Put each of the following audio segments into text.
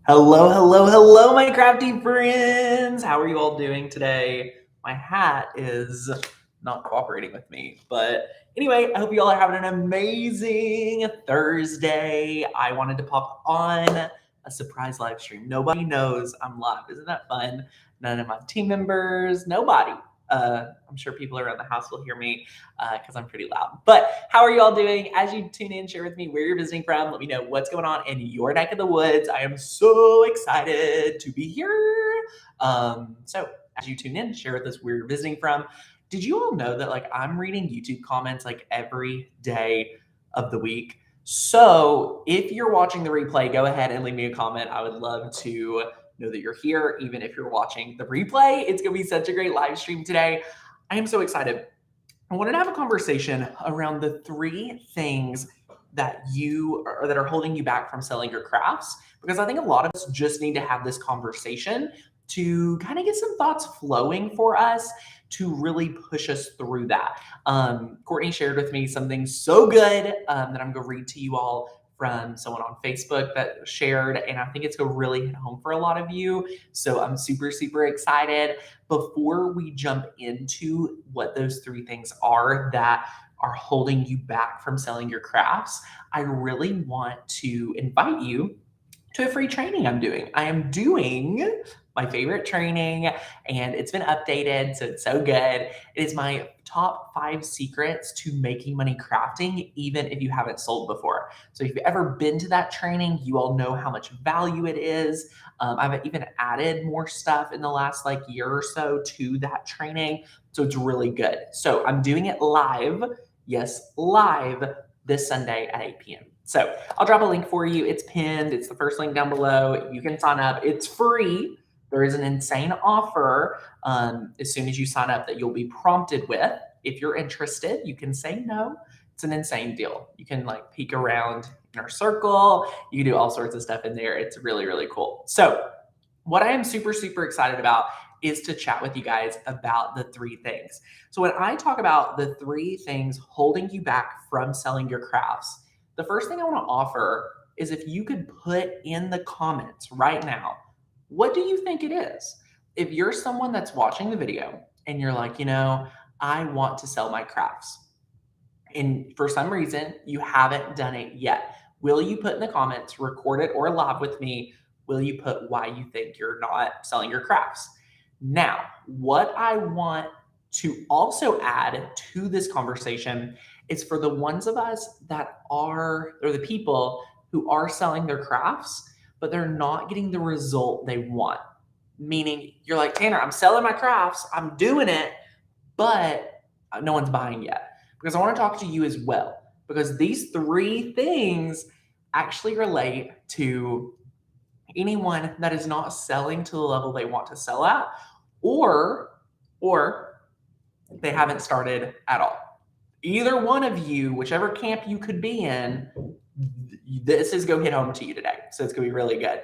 Hello, hello, hello, my crafty friends. How are you all doing today? My hat is not cooperating with me. But anyway, I hope you all are having an amazing Thursday. I wanted to pop on a surprise live stream. Nobody knows I'm live. Isn't that fun? None of my team members, nobody. I'm sure people around the house will hear me because I'm pretty loud. But how are you all doing? As you tune in, share with me where you're visiting from. Let me know what's going on in your neck of the woods. I am so excited to be here. So as you tune in, share with us where you're visiting from. Did you all know that I'm reading YouTube comments every day of the week? So if you're watching the replay, go ahead and leave me a comment. I would love to know that you're here, even if you're watching the replay. It's going to be such a great live stream today. I am so excited. I wanted to have a conversation around the 3 things that are holding you back from selling your crafts, because I think a lot of us just need to have this conversation to kind of get some thoughts flowing for us to really push us through that. Courtney shared with me something so good that I'm going to read to you all from someone on Facebook that shared, and I think it's going to really hit home for a lot of you. So I'm super, super excited. Before we jump into what those 3 things are that are holding you back from selling your crafts, I really want to invite you to a free training I'm doing. I am doing my favorite training, and it's been updated, so it's so good. It is my top 5 secrets to making money crafting, even if you haven't sold before. So if you've ever been to that training, you all know how much value it is. I've even added more stuff in the last year or so to that training, so it's really good. So I'm doing it live, yes, live this Sunday at 8 p.m. So I'll drop a link for you. It's pinned. It's the first link down below. You can sign up. It's free. There is an insane offer as soon as you sign up that you'll be prompted with. If you're interested, you can say no. It's an insane deal. You can peek around in our circle. You can do all sorts of stuff in there. It's really, really cool. So what I am super, super excited about is to chat with you guys about the 3 things. So when I talk about the 3 things holding you back from selling your crafts, the first thing I want to offer is if you could put in the comments right now, what do you think it is? If you're someone that's watching the video and you're like, I want to sell my crafts, and for some reason you haven't done it yet, will you put in the comments, record it or live with me, will you put why you think you're not selling your crafts? Now, what I want to also add to this conversation is for the ones of us or the people who are selling their crafts, but they're not getting the result they want. Meaning you're like, Tanner, I'm selling my crafts, I'm doing it, but no one's buying yet. Because I want to talk to you as well, because these 3 things actually relate to anyone that is not selling to the level they want to sell at, or they haven't started at all. Either one of you, whichever camp you could be in, this is going to hit home to you today. So it's going to be really good.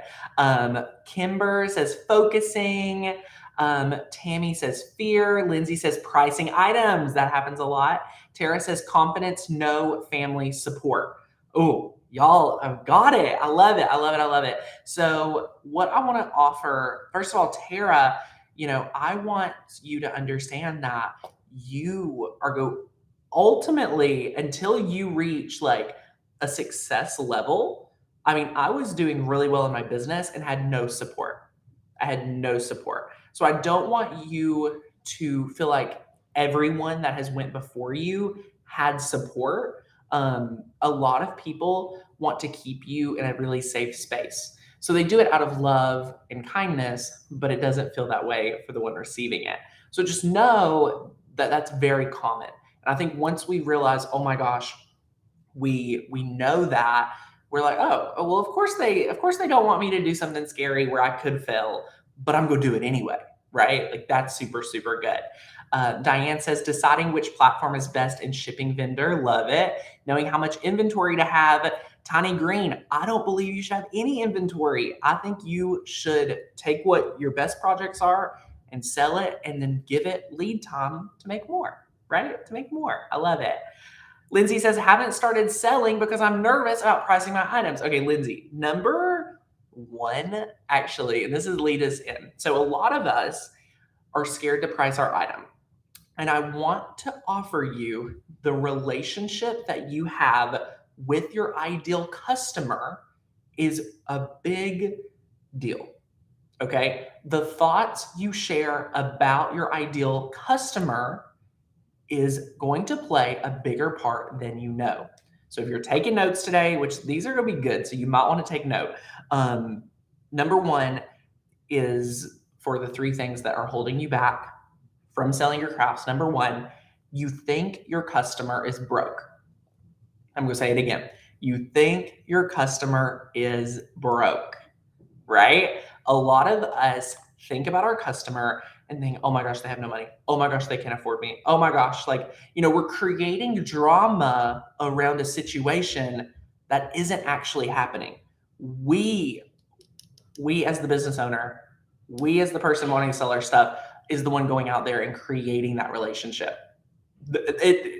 Kimber says focusing. Tammy says fear. Lindsay says pricing items. That happens a lot. Tara says confidence, no family support. Oh, y'all have got it. I love it. I love it. I love it. So what I want to offer, first of all, Tara, I want you to understand that you are ultimately, until you reach a success level. I mean, I was doing really well in my business and had no support. I had no support. So I don't want you to feel like everyone that has went before you had support. A lot of people want to keep you in a really safe space. So they do it out of love and kindness, but it doesn't feel that way for the one receiving it. So just know that that's very common. And I think once we realize, oh my gosh, we know that, we're like, oh well, of course they don't want me to do something scary where I could fail, but I'm going to do it anyway, right? That's super, super good. Diane says deciding which platform is best in shipping vendor. Love it. Knowing how much inventory to have. Tiny Green, I don't believe you should have any inventory. I think you should take what your best projects are and sell it, and then give it lead time to make more, right? To make more. I love it. Lindsay says, haven't started selling because I'm nervous about pricing my items. Okay, Lindsay, number One, actually, and this is lead us in. So a lot of us are scared to price our item. And I want to offer you the relationship that you have with your ideal customer is a big deal. Okay. The thoughts you share about your ideal customer is going to play a bigger part than you know. So if you're taking notes today, which these are going to be good, so you might want to take note. Number one is for the three things that are holding you back from selling your crafts. Number one, you think your customer is broke. I'm going to say it again. You think your customer is broke, right? A lot of us think about our customer and think, oh my gosh, they have no money. Oh my gosh, they can't afford me. Oh my gosh, like, we're creating drama around a situation that isn't actually happening. We as the business owner, we as the person wanting to sell our stuff is the one going out there and creating that relationship.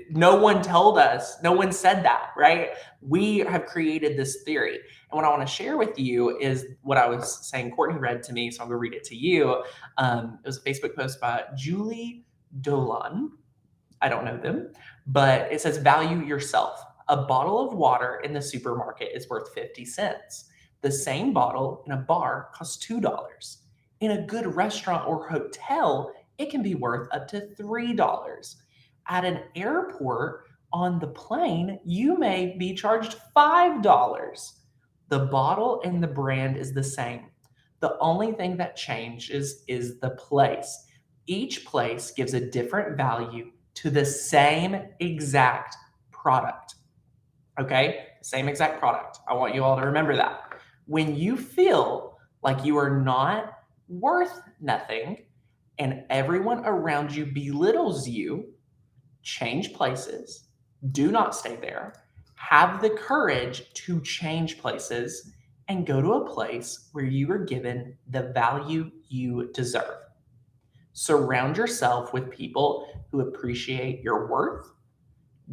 No one told us, no one said that, right? We have created this theory. And what I want to share with you is what I was saying Courtney read to me, so I'm going to read it to you. It was a Facebook post by Julie Dolan. I don't know them, but it says, value yourself. A bottle of water in the supermarket is worth 50 cents. The same bottle in a bar costs $2. In a good restaurant or hotel, it can be worth up to $3. At an airport on the plane, you may be charged $5. The bottle and the brand is the same. The only thing that changes is the place. Each place gives a different value to the same exact product. Okay? Same exact product. I want you all to remember that. When you feel like you are not worth nothing and everyone around you belittles you, change places. Do not stay there. Have the courage to change places and go to a place where you are given the value you deserve. Surround yourself with people who appreciate your worth.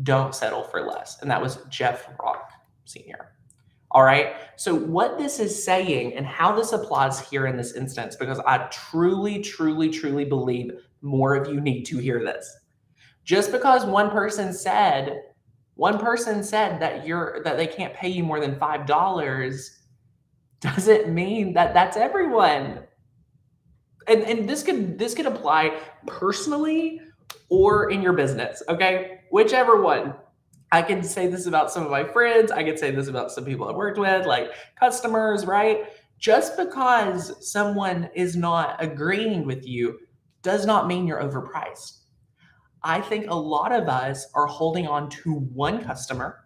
Don't settle for less. And that was Jeff Rock Sr. All right. So, what this is saying and how this applies here in this instance, because I truly, truly, truly believe more of you need to hear this. Just because one person said that they can't pay you more than $5 doesn't mean that that's everyone. And this could apply personally or in your business, okay? Whichever one. I can say this about some of my friends. I can say this about some people I've worked with, like customers, right? Just because someone is not agreeing with you does not mean you're overpriced. I think a lot of us are holding on to one customer.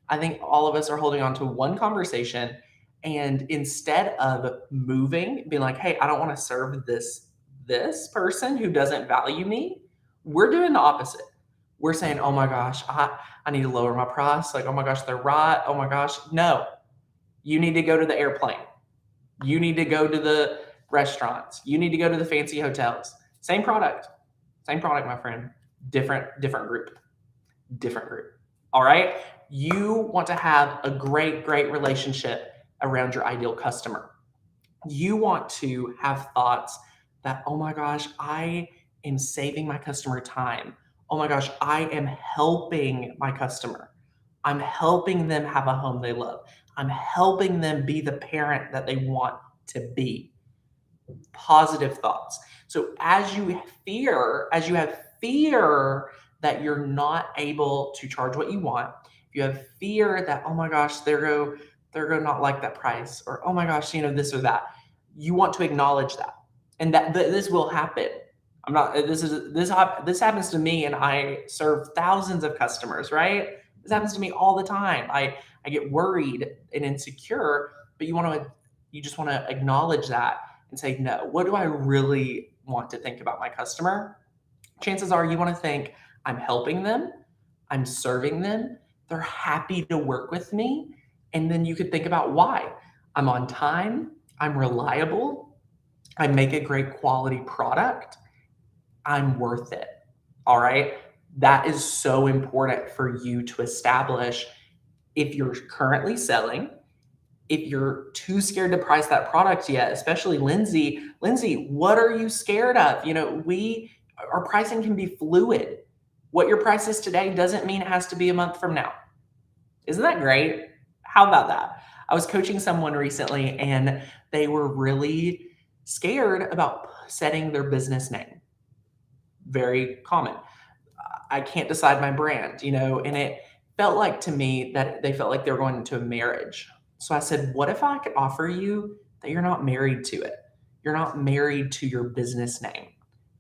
I think all of us are holding on to one conversation. And instead of moving, being like, hey, I don't want to serve this person who doesn't value me, we're doing the opposite. We're saying, oh my gosh, I need to lower my price. Like, oh my gosh, they're right. Oh my gosh. No, you need to go to the airplane. You need to go to the restaurants. You need to go to the fancy hotels. Same product, my friend. Different group. All right. You want to have a great relationship around your ideal customer. You want to have thoughts that, oh my gosh, I am saving my customer time. Oh my gosh, I am helping my customer. I'm helping them have a home they love. I'm helping them be the parent that they want to be. Positive thoughts. So as you have fear that you're not able to charge what you want, if you have fear that, oh my gosh, they're going to not like that price, or oh my gosh, this or that, you want to acknowledge that, and that this will happen. This happens to me, and I serve thousands of customers, right? This happens to me all the time. I get worried and insecure, but you just want to acknowledge that and say, no, what do I really want to think about my customer? Chances are you want to think, I'm helping them, I'm serving them, they're happy to work with me. And then you could think about why. I'm on time, I'm reliable, I make a great quality product, I'm worth it. All right. That is so important for you to establish if you're currently selling, if you're too scared to price that product yet, especially Lindsay, what are you scared of? Our pricing can be fluid. What your price is today doesn't mean it has to be a month from now. Isn't that great? How about that? I was coaching someone recently and they were really scared about setting their business name. Very common. I can't decide my brand, and it felt like to me that they felt like they were going into a marriage. So I said, what if I could offer you that you're not married to it? You're not married to your business name.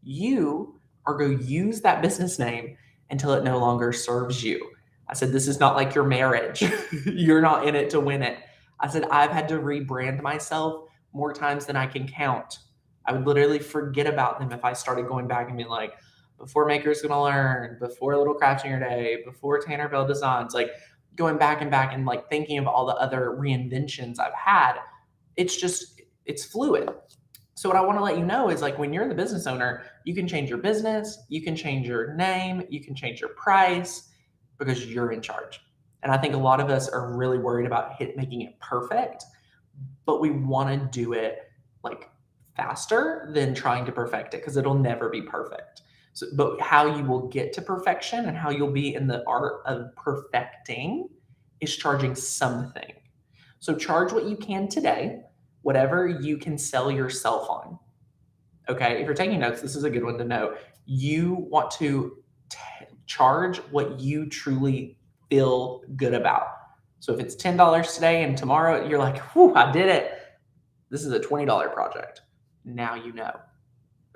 You are going to use that business name until it no longer serves you. I said, this is not like your marriage. You're not in it to win it. I said, I've had to rebrand myself more times than I can count. I would literally forget about them if I started going back and being like, before Maker's Gonna Learn, before Little Crafting Your Day, before Tanner Bell Designs, like going back and like thinking of all the other reinventions I've had. It's fluid. So what I want to let you know is like when you're the business owner, you can change your business, you can change your name, you can change your price because you're in charge. And I think a lot of us are really worried about making it perfect, but we want to do it like faster than trying to perfect it because it'll never be perfect. So, but how you will get to perfection and how you'll be in the art of perfecting is charging something. So charge what you can today, whatever you can sell yourself on. Okay, if you're taking notes, this is a good one to know. You want to charge what you truly feel good about. So if it's $10 today and tomorrow you're like, whew, I did it. This is a $20 project. Now you know.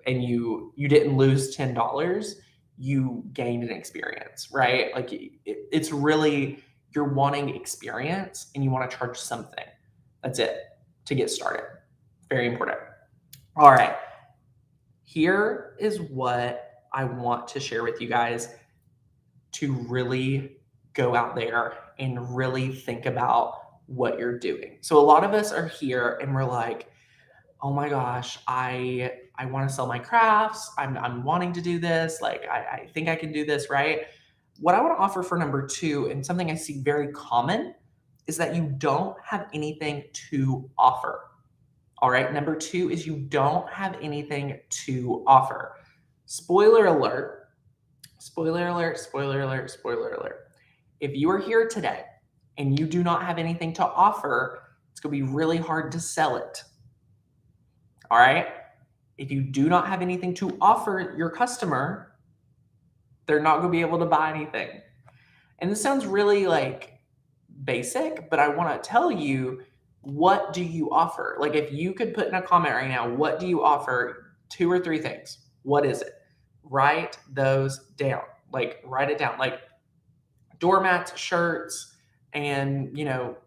And you didn't lose $10, you gained an experience, right? Like it's really, you're wanting experience and you want to charge something. That's it to get started. Very important. All right. Here is what I want to share with you guys to really go out there and really think about what you're doing. So a lot of us are here and we're like, oh my gosh, I want to sell my crafts. I'm wanting to do this. Like, I think I can do this, right? What I want to offer for number 2, and something I see very common, is that you don't have anything to offer. All right. Number 2 is you don't have anything to offer. Spoiler alert, spoiler alert, spoiler alert, spoiler alert. If you are here today and you do not have anything to offer, it's going to be really hard to sell it. All right. If you do not have anything to offer your customer, they're not going to be able to buy anything. And this sounds really like basic, but I want to tell you, what do you offer? Like if you could put in a comment right now, what do you offer? 2 or 3 things. What is it? Write those down. Like write it down. Like doormats, shirts, and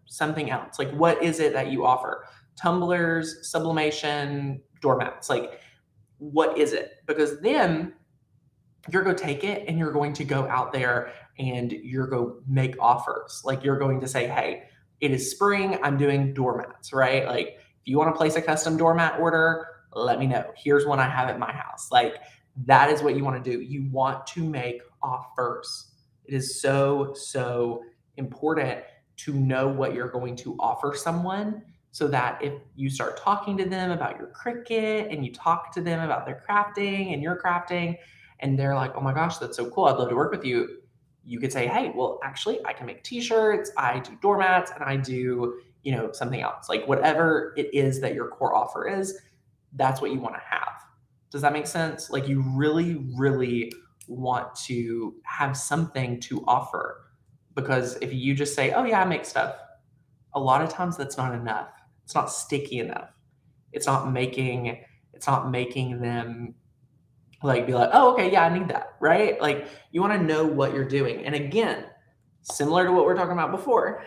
something else. Like what is it that you offer? Tumblers, sublimation, doormats. Like what is it? Because then you're going to take it and you're going to go out there and you're going to make offers. Like you're going to say, hey, it is spring, I'm doing doormats, right? Like if you want to place a custom doormat order, let me know. Here's one I have at my house. Like that is what you want to do. You want to make offers. It is so, so important to know what you're going to offer someone, so that if you start talking to them about your Cricut and you talk to them about their crafting and your crafting, and they're like, oh my gosh, that's so cool, I'd love to work with you. You could say, hey, well, actually, I can make t-shirts, I do doormats, and I do, something else. Like whatever it is that your core offer is, that's what you want to have. Does that make sense? Like you really, really want to have something to offer, because if you just say, oh yeah, I make stuff, a lot of times that's not enough. It's not sticky enough. It's not making them like be like, oh, okay, yeah, I need that, right? Like you want to know what you're doing. And again, similar to what we're talking about before,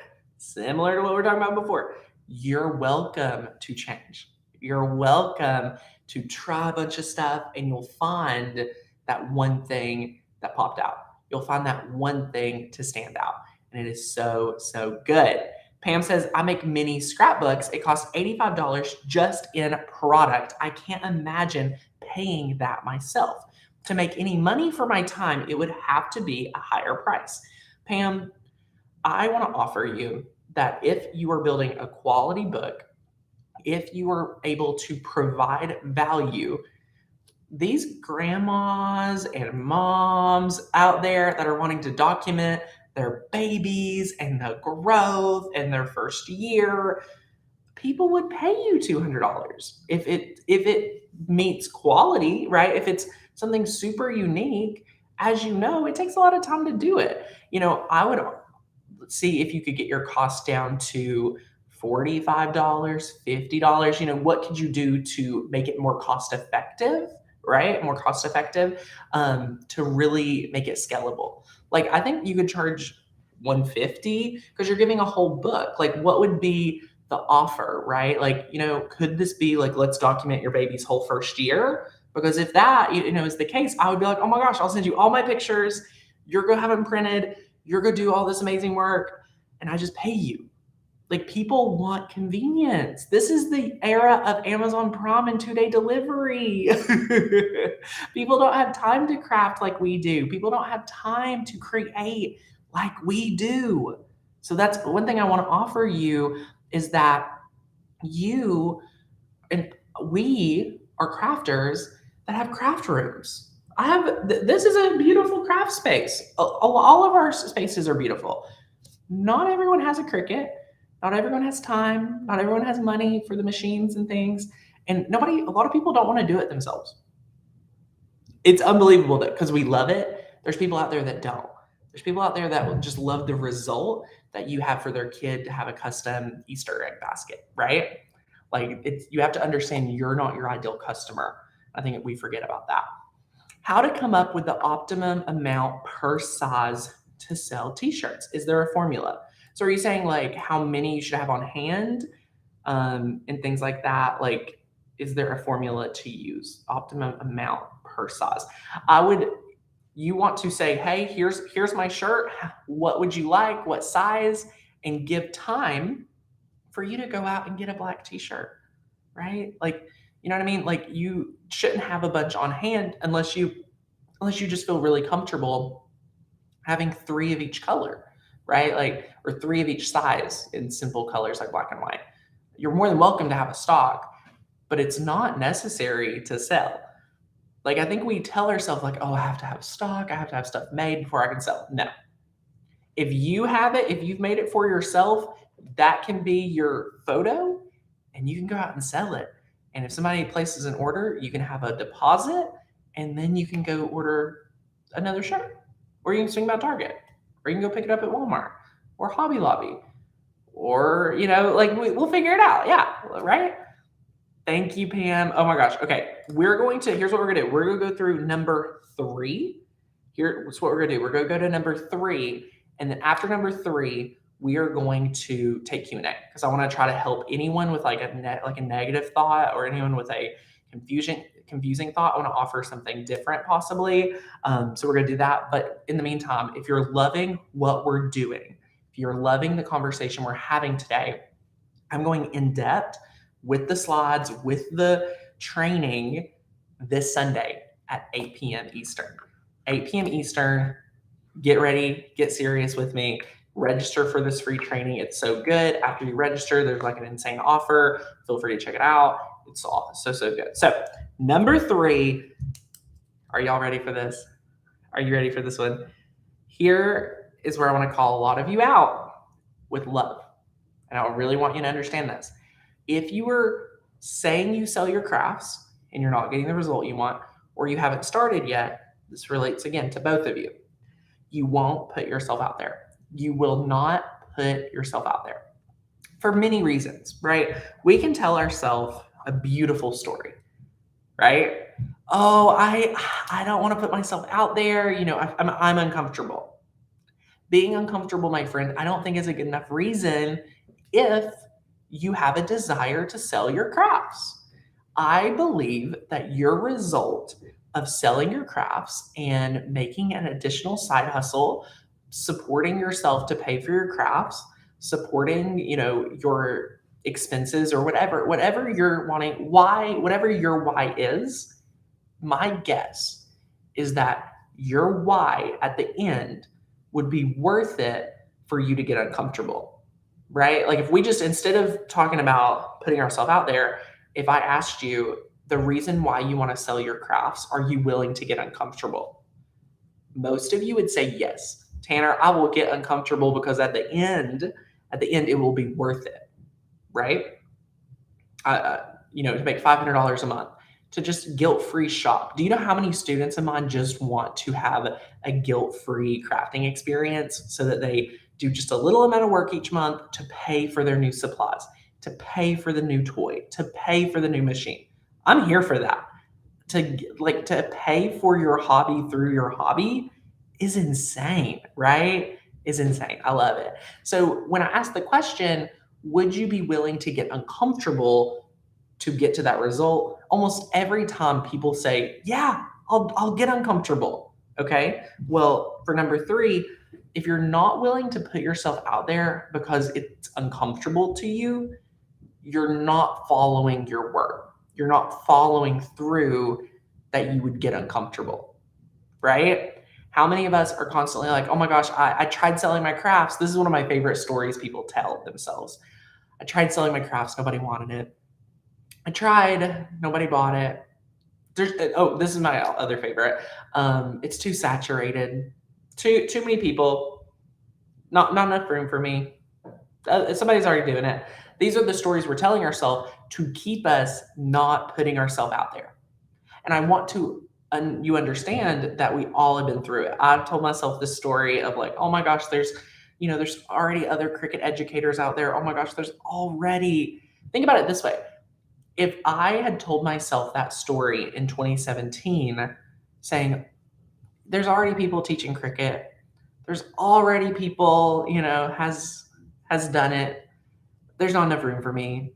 you're welcome to change. You're welcome to try a bunch of stuff and you'll find that one thing that popped out. You'll find that one thing to stand out. And it is so, so good. Pam says, I make mini scrapbooks. It costs $85 just in product. I can't imagine paying that myself. To make any money for my time, it would have to be a higher price. Pam, I want to offer you that if you are building a quality book, if you are able to provide value, these grandmas and moms out there that are wanting to document their babies and the growth and their first year, people would pay you $200 if it meets quality, right? If it's something super unique, as you know, it takes a lot of time to do it. I would see if you could get your cost down to $45, $50. What could you do to make it more cost effective, right? More cost effective, to really make it scalable. Like, I think you could charge 150 because you're giving a whole book. Like, what would be the offer, right? Like, could this be like, let's document your baby's whole first year? Because if that, is the case, I would be like, oh my gosh, I'll send you all my pictures. You're going to have them printed. You're going to do all this amazing work, and I just pay you. Like, people want convenience. This is the era of Amazon Prime and 2-day delivery. People don't have time to craft like we do. People don't have time to create like we do. So that's one thing I want to offer you, is that you and we are crafters that have craft rooms. This is a beautiful craft space. All of our spaces are beautiful. Not everyone has a Cricut. Not everyone has time. Not everyone has money for the machines and things. And a lot of people don't want to do it themselves. It's unbelievable that because we love it, there's people out there that don't. There's people out there that will just love the result that you have for their kid to have a custom Easter egg basket, right? Like, you have to understand you're not your ideal customer. I think we forget about that. How to come up with the optimum amount per size to sell t-shirts. Is there a formula? So are you saying like how many you should have on hand, and things like that? Like, is there a formula to use? Optimum amount per size. You want to say, hey, here's my shirt. What would you like? What size? And give time for you to go out and get a black t-shirt, right? Like, you know what I mean? Like, you shouldn't have a bunch on hand unless you just feel really comfortable having 3 of each color, right? Like, or 3 of each size in simple colors like black and white. You're more than welcome to have a stock, but it's not necessary to sell. Like, I think we tell ourselves like, oh, I have to have stock, I have to have stuff made before I can sell. No. If you have it, if you've made it for yourself, that can be your photo, and you can go out and sell it. And if somebody places an order, you can have a deposit, and then you can go order another shirt. Or you can swing by Target, or you can go pick it up at Walmart or Hobby Lobby, or, like, we'll figure it out. Yeah, right? Thank you, Pam. Oh my gosh. Okay, here's what we're gonna do. We're gonna go through number 3. Here's what we're gonna do. We're gonna go to number 3, and then after number 3, we are going to take Q&A, because I want to try to help anyone with like a negative thought, or anyone with a confusing thought. I want to offer something different possibly. So we're going to do that. But in the meantime, if you're loving what we're doing, if you're loving the conversation we're having today, I'm going in depth with the slides, with the training this Sunday at 8 p.m. Eastern. 8 p.m. Eastern. Get ready, get serious with me. Register for this free training. It's so good. After you register, there's like an insane offer. Feel free to check it out. It's all so good. So number 3, are y'all ready for this? Are you ready for this one? Here is where I want to call a lot of you out with love. And I really want you to understand this. If you were saying you sell your crafts and you're not getting the result you want, or you haven't started yet, this relates again to both of you. You won't put yourself out there. You will not put yourself out there for many reasons, right? We can tell ourselves a beautiful story, right? Oh, I don't want to put myself out there. I'm uncomfortable. Being uncomfortable, my friend, I don't think is a good enough reason if you have a desire to sell your crafts. I believe that your result of selling your crafts and making an additional side hustle, supporting yourself to pay for your crafts, supporting, your expenses, or whatever you're wanting, whatever your why is, my guess is that your why at the end would be worth it for you to get uncomfortable. right? Like if we just, instead of talking about putting ourselves out there, if I asked you the reason why you want to sell your crafts, are you willing to get uncomfortable? Most of you would say yes. Tanner, I will get uncomfortable because at the end, it will be worth it, right? To make $500 a month, to just guilt-free shop. Do you know how many students of mine just want to have a guilt-free crafting experience so that they do just a little amount of work each month to pay for their new supplies, to pay for the new toy, to pay for the new machine? I'm here for that. To pay for your hobby through your hobby is insane, right? Is insane. I love it. So when I ask the question, would you be willing to get uncomfortable to get to that result? Almost every time people say, yeah, I'll get uncomfortable. Okay. Well, for number three, if you're not willing to put yourself out there because it's uncomfortable to you, you're not following your word. You're not following through that you would get uncomfortable, right? How many of us are constantly like, oh my gosh, I tried selling my crafts. This is one of my favorite stories people tell themselves. I tried selling my crafts. Nobody wanted it. I tried. Nobody bought it. This is my other favorite. It's too saturated. Too many people. Not enough room for me. Somebody's already doing it. These are the stories we're telling ourselves to keep us not putting ourselves out there. And I want to you understand that we all have been through it. I've told myself this story of like, oh my gosh, there's already other Cricut educators out there. Oh my gosh, think about it this way. If I had told myself that story in 2017, saying, there's already people teaching Cricut, there's already people, has done it, there's not enough room for me.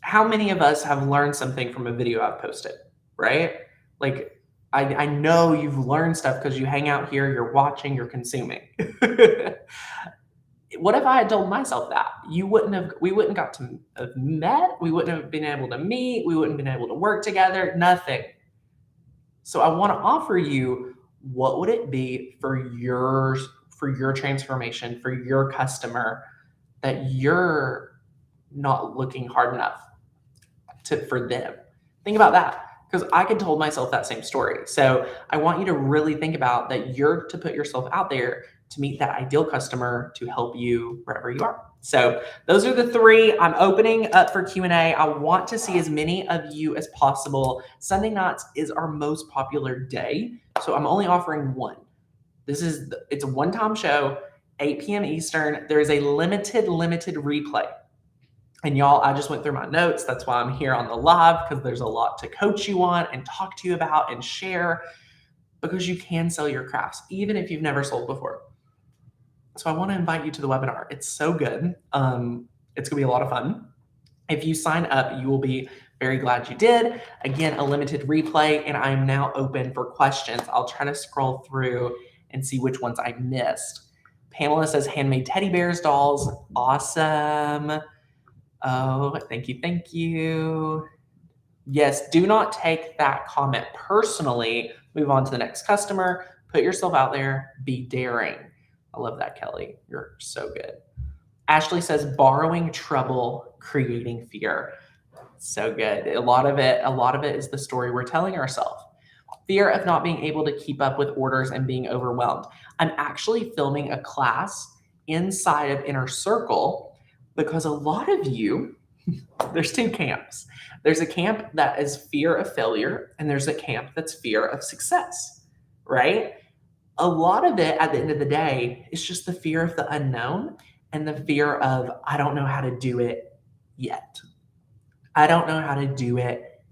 How many of us have learned something from a video I've posted, right? Like, I know you've learned stuff because you hang out here, you're watching, you're consuming. What if I had told myself that? We wouldn't got to have met, we wouldn't have been able to meet, we wouldn't have been able to work together, nothing. So I want to offer you, what would it be for your transformation, for your customer, that you're not looking hard enough for them? Think about that, because I could told myself that same story. So I want you to really think about that you're to put yourself out there to meet that ideal customer to help you wherever you are. So those are the three. I'm opening up for Q&A. I want to see as many of you as possible. Sunday nights is our most popular day, so I'm only offering one. It's a one-time show, 8 p.m. Eastern. There is a limited replay. And y'all, I just went through my notes. That's why I'm here on the live, because there's a lot to coach you on and talk to you about and share, because you can sell your crafts, even if you've never sold before. So I want to invite you to the webinar. It's so good. It's going to be a lot of fun. If you sign up, you will be very glad you did. Again, a limited replay, and I am now open for questions. I'll try to scroll through and see which ones I missed. Pamela says handmade teddy bears, dolls. Awesome. Oh, thank you. Yes, do not take that comment personally. Move on to the next customer. Put yourself out there. Be daring. I love that, Kelly. You're so good. Ashley says borrowing trouble, creating fear. So good. A lot of it is the story we're telling ourselves. Fear of not being able to keep up with orders and being overwhelmed. I'm actually filming a class inside of Inner Circle, because a lot of you, there's two camps. There's a camp that is fear of failure, and there's a camp that's fear of success, right? A lot of it at the end of the day is just the fear of the unknown and the fear of, I don't know how to do it yet. I don't know how to do it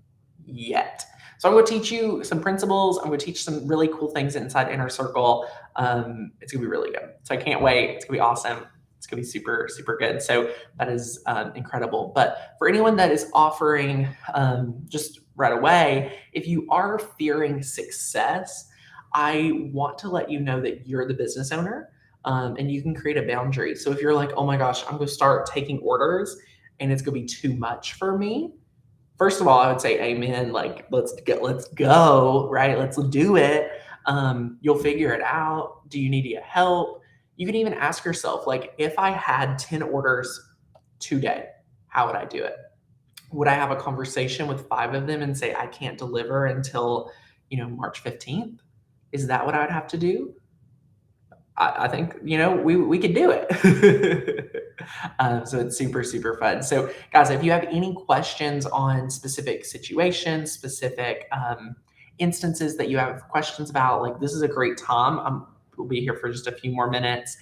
yet. So I'm going to teach you some principles. I'm going to teach some really cool things inside Inner Circle. It's going to be really good. So I can't wait. It's going to be awesome. It's going to be super, super good. So that is incredible. But for anyone that is offering just right away, if you are fearing success, I want to let you know that you're the business owner, and you can create a boundary. So if you're like, oh my gosh, I'm going to start taking orders and it's going to be too much for me. First of all, I would say amen. Like, let's go, right? Let's do it. You'll figure it out. Do you need help? You can even ask yourself, like, if I had 10 orders today, how would I do it? Would I have a conversation with 5 of them and say, I can't deliver until, March 15th? Is that what I would have to do? I think, we could do it. So it's super, super fun. So guys, if you have any questions on specific situations, specific instances that you have questions about, like this is a great time. We'll be here for just a few more minutes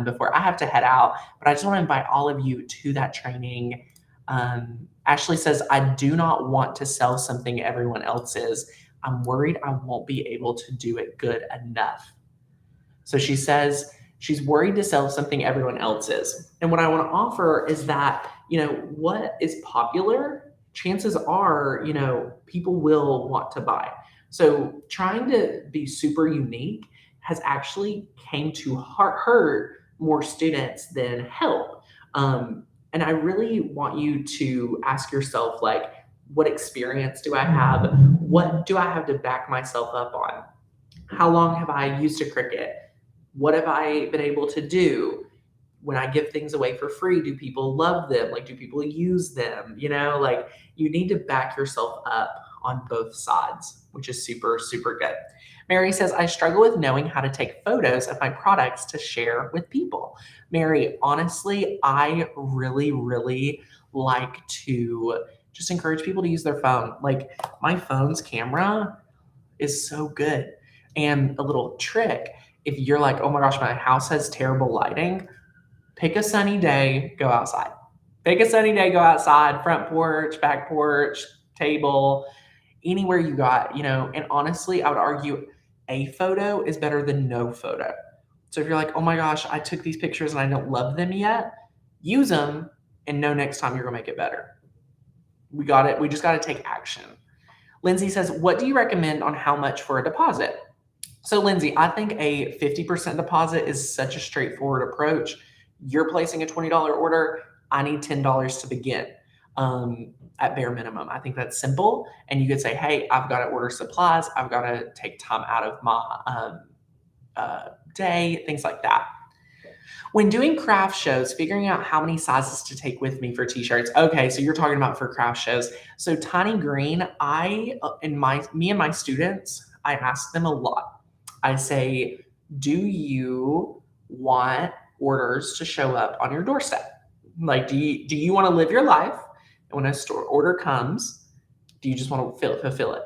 before I have to head out. But I just want to invite all of you to that training. Ashley says, I do not want to sell something everyone else is. I'm worried I won't be able to do it good enough. So she says she's worried to sell something everyone else is. And what I want to offer is that, what is popular, chances are, people will want to buy. So trying to be super unique has actually came to hurt more students than help. And I really want you to ask yourself, like, what experience do I have? What do I have to back myself up on? How long have I used a Cricut? What have I been able to do? When I give things away for free, do people love them? Like, do people use them? Like you need to back yourself up on both sides, which is super, super good. Mary says, I struggle with knowing how to take photos of my products to share with people. Mary, honestly, I really, really like to just encourage people to use their phone. Like my phone's camera is so good. And a little trick, if you're like, oh my gosh, my house has terrible lighting, pick a sunny day, go outside. Pick a sunny day, go outside, front porch, back porch, table, anywhere you got, and honestly, I would argue a photo is better than no photo. So if you're like, oh my gosh, I took these pictures and I don't love them yet, use them and know next time you're gonna make it better. We got it. We just got to take action. Lindsay says, what do you recommend on how much for a deposit? So Lindsay, I think a 50% deposit is such a straightforward approach. You're placing a $20 order. I need $10 to begin at bare minimum. I think that's simple. And you could say, hey, I've got to order supplies. I've got to take time out of my day, things like that. When doing craft shows, figuring out how many sizes to take with me for t-shirts. Okay, so you're talking about for craft shows. So Tiny Green, me and my students, I ask them a lot. I say, do you want orders to show up on your doorstep? Like, do you want to live your life? And when a store order comes, do you just want to fulfill it?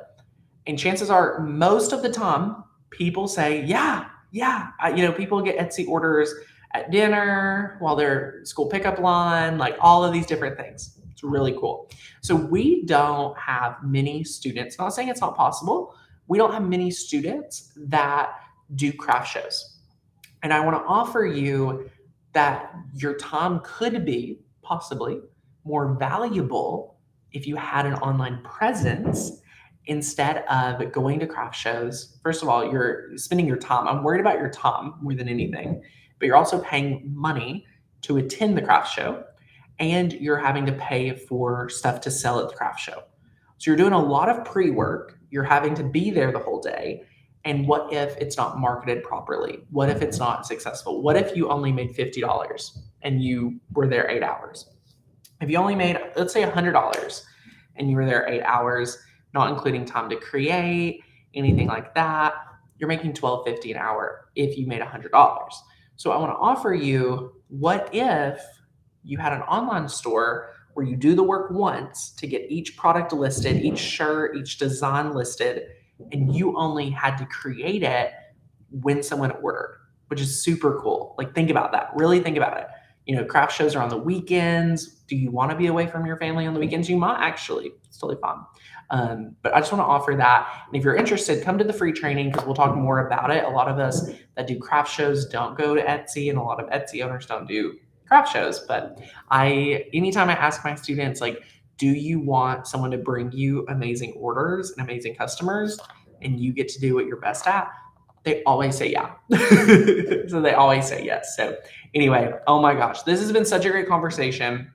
And chances are, most of the time, people say, yeah. People get Etsy orders at dinner, while they're school pickup line, like all of these different things. It's really cool. So we don't have many students, not saying it's not possible, we don't have many students that do craft shows. And I want to offer you that your time could be possibly more valuable if you had an online presence instead of going to craft shows. First of all, you're spending your time. I'm worried about your time more than anything, but you're also paying money to attend the craft show and you're having to pay for stuff to sell at the craft show. So you're doing a lot of pre-work. You're having to be there the whole day. And what if it's not marketed properly? What if it's not successful? What if you only made $50 and you were there 8 hours? If you only made, let's say $100 and you were there 8 hours, not including time to create, anything like that, you're making $12.50 an hour if you made $100. So I want to offer you, what if you had an online store where you do the work once to get each product listed, each shirt, each design listed, and you only had to create it when someone ordered, which is super cool. Like, think about that. Really think about it. Craft shows are on the weekends. Do you want to be away from your family on the weekends? You might actually. It's totally fine. But I just want to offer that. And if you're interested, come to the free training because we'll talk more about it. A lot of us that do craft shows don't go to Etsy, and a lot of Etsy owners don't do craft shows. But anytime I ask my students, like, do you want someone to bring you amazing orders and amazing customers and you get to do what you're best at? They always say yeah. So they always say yes. So anyway, oh my gosh, this has been such a great conversation.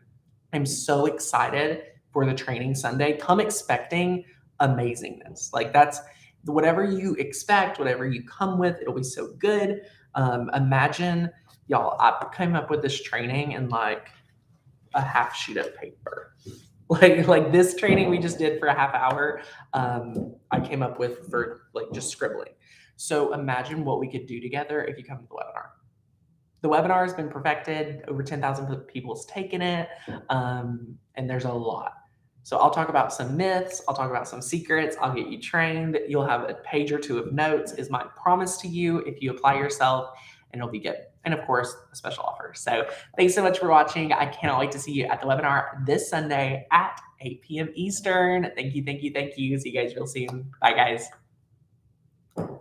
I'm so excited for the training Sunday. Come expecting amazingness. Like, that's whatever you expect, whatever you come with, it'll be so good. Imagine, y'all, I came up with this training in like a half sheet of paper. Like this training we just did for a half hour, I came up with for like just scribbling. So imagine what we could do together if you come to the webinar. The webinar has been perfected. Over 10,000 people has taken it, and there's a lot. So I'll talk about some myths. I'll talk about some secrets. I'll get you trained. You'll have a page or two of notes is my promise to you if you apply yourself, and it'll be good. And of course, a special offer. So thanks so much for watching. I cannot wait to see you at the webinar this Sunday at 8 p.m. Eastern. Thank you, thank you, thank you. See you guys real soon. Bye, guys.